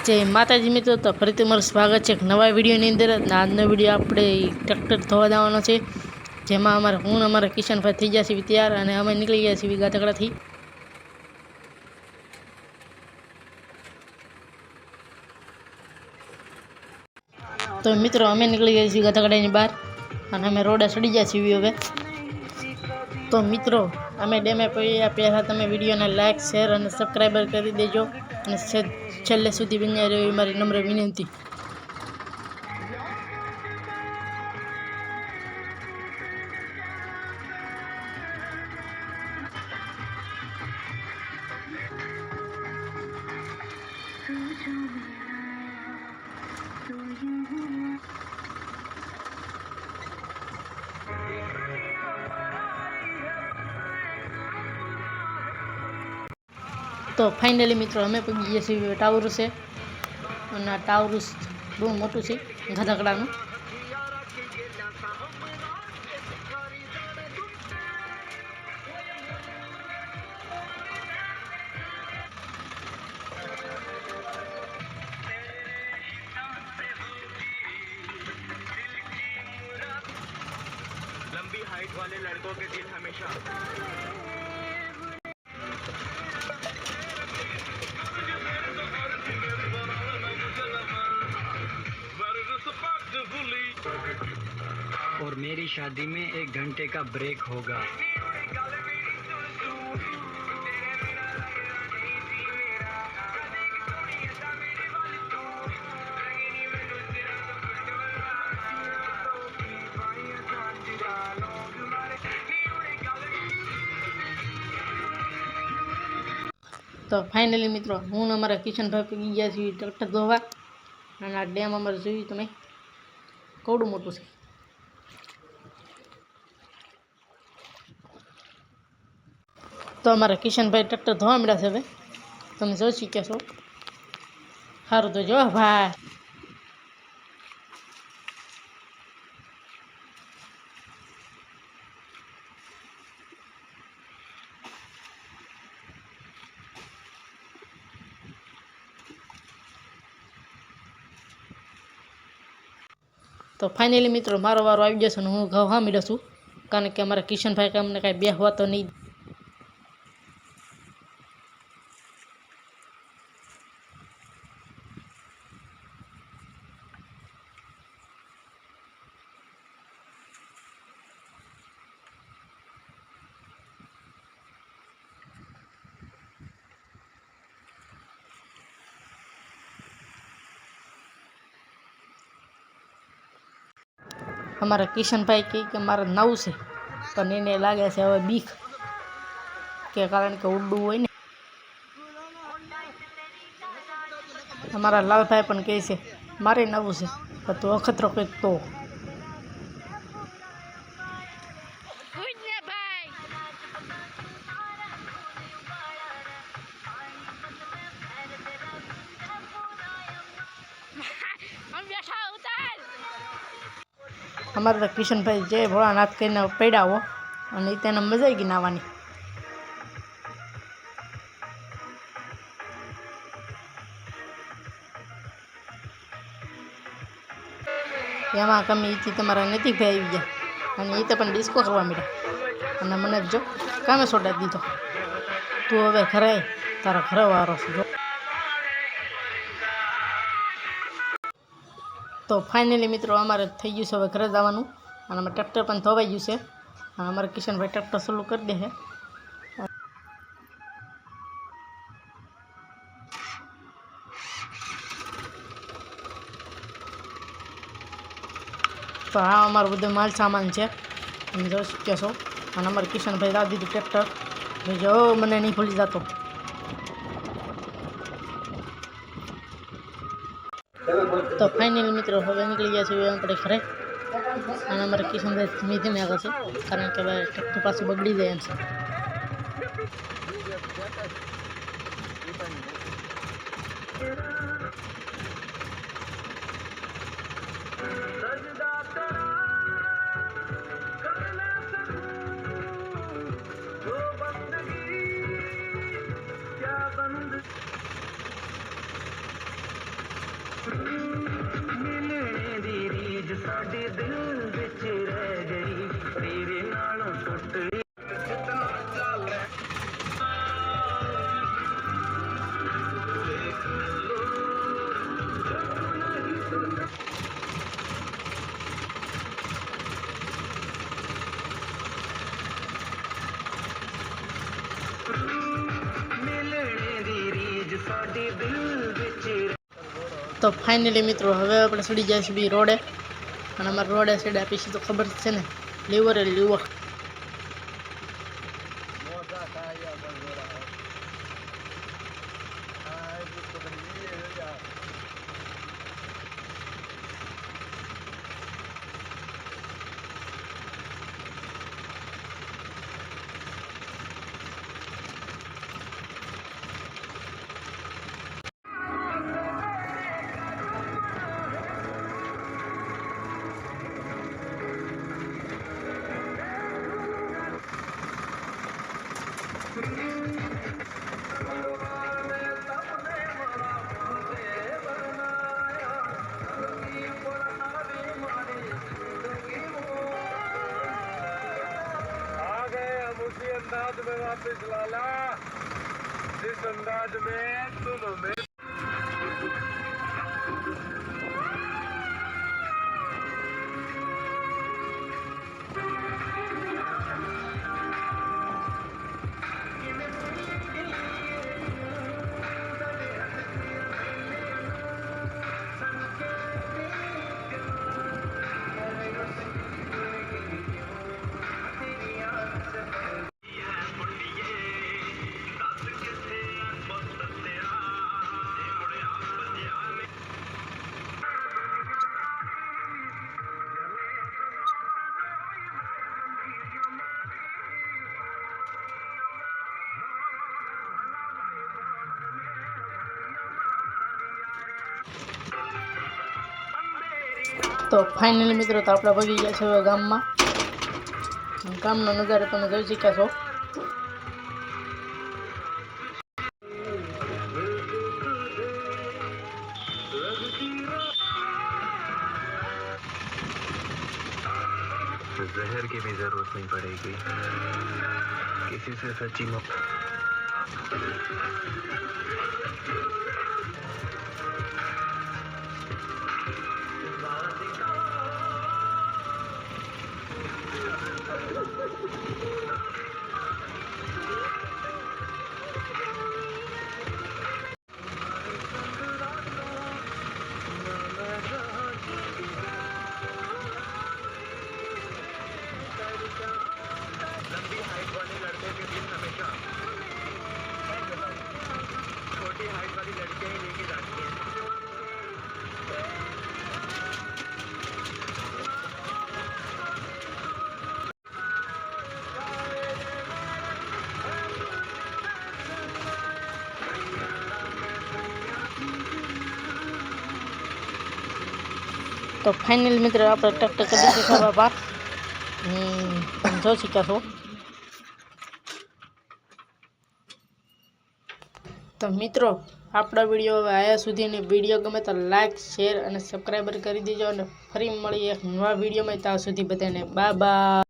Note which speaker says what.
Speaker 1: जय माताजी मित्रों, तो फरीथी मारुं स्वागत है एक नवा विडियोनी अंदर। आजनो विडियो આપણે ટ્રેક્ટર ધોવા જવાનો છે, જેમાં અમારા કિશનભાઈ થઈ ગયા છે તૈયાર અને અમે નીકળી ગયા છીએ ગાધકડાથી। તો મિત્રો અમે નીકળી ગયા છીએ ગાધકડાની બહાર અને અમે રોડે ચડી ગયા છીએ હવે। તો મિત્રો અમે ડેમે પડ્યા પહેલાં તમે વિડીયોને લાઇક શેર અને સબસ્ક્રાઈબર કરી દેજો અને છેલ્લે સુધી બન્યા રહ્યો એ મારી નમ્ર વિનંતી। तो फाइनली मित्रों अमे पगी गया छीए टावरूस है और टावरूस बहुत मोटू है गाधकड़ानु।
Speaker 2: लंबी हाइट वाले लड़कों के दिल हमेशा और मेरी शादी में 1 घंटे का ब्रेक होगा।
Speaker 1: तो फाइनली मित्रों हूँ अमरा किशन भाई पगी गया छे ट्रेक्टर धोवा અને આ ડેમ અમારે જોયું તમે કેવડું મોટું છે। તો અમારા કિશનભાઈ ટ્રેક્ટર ધોવા મળ્યા છે હવે તમે જોઈ શક્યા છો। સારું તો જો ભાઈ तो फाइनली मित्रों मारो वारो आई जशे हूँ घवा मिलो छूँ कारण के अमरा किशन भाई के अमने कहीं बेहवा तो नहीं। हमारा किशन भाई कही कि मारा नव से पण एने लागे से हवे बीक के कारण के उड्डू होय ने। हमारा लाल भाई पण कहे से मारे नव से पर तो अखतरो के तो हमारा किशन भाई जय भोलानाथ कहने पड़ा हो और तेना मजा आई नावानी। एमां कमी थी तमारा नैतिक भाई आई गया और ये पण डिस्को करवा मिला और मने जो कामे सोड़ा दीधो तू हवे घरे तारा घरे वारो छे। तो फाइनली मित्रों अमारे थी गयु है घरे जवानुं और अमे ट्रेक्टर पण धोवाई गयुं छे। अमारा किशन भाई ट्रेक्टर चालू कर दे है। तो हाँ अमारो बधो माल सामान है તમે જોઈ શક્યા છો અને અમારા કિશનભાઈ લાવી દીધું ટ્રેક્ટર જો મને નહીં ભૂલી જતો। तो फाइनली मित्रों हवे निकली गया छे अपने घरे और अमरा किशनभाई धीमे धीमे आगे छे कारण के ट्रेक्टर पाछुं बगड़ी जाए एम छे। તો ફાઇનલી મિત્રો હવે આપણે ચડી જાય છે રોડે, અને અમારે રોડે સાઈડ આપી છે તો ખબર છે ને, લીવર એ લીવર.
Speaker 3: उसी अंदाज में वापस लाला, जिस अंदाज में तुम हमें
Speaker 1: તો ફાઇનલી મિત્રો તો આપણે પગી ગયા છે હવે ગામમાં. ગામનો નજારો તમે જોઈ શક્યા છો.
Speaker 2: जहर की भी जरूरत नहीं पड़ेगी, किसी से सच्ची लंबी हाइट वाले लड़कों के दिन हमेशा छोटी हाइट वाली लड़कियां ही लेके जाती हैं.
Speaker 1: તો ફાઇનલ મિત્રો આપણે ટક કરી દીધું છે બાપ. તમે જોઈ શક્યા છો. તો મિત્રો આપણા વિડીયો હવે આયા સુધીની વિડીયો ગમે તો લાઈક શેર અને સબસ્ક્રાઈબર કરી દેજો, અને ફરી મળીએ એક નવા વિડીયોમાં. ત્યાં સુધી બધાને બાય બાય.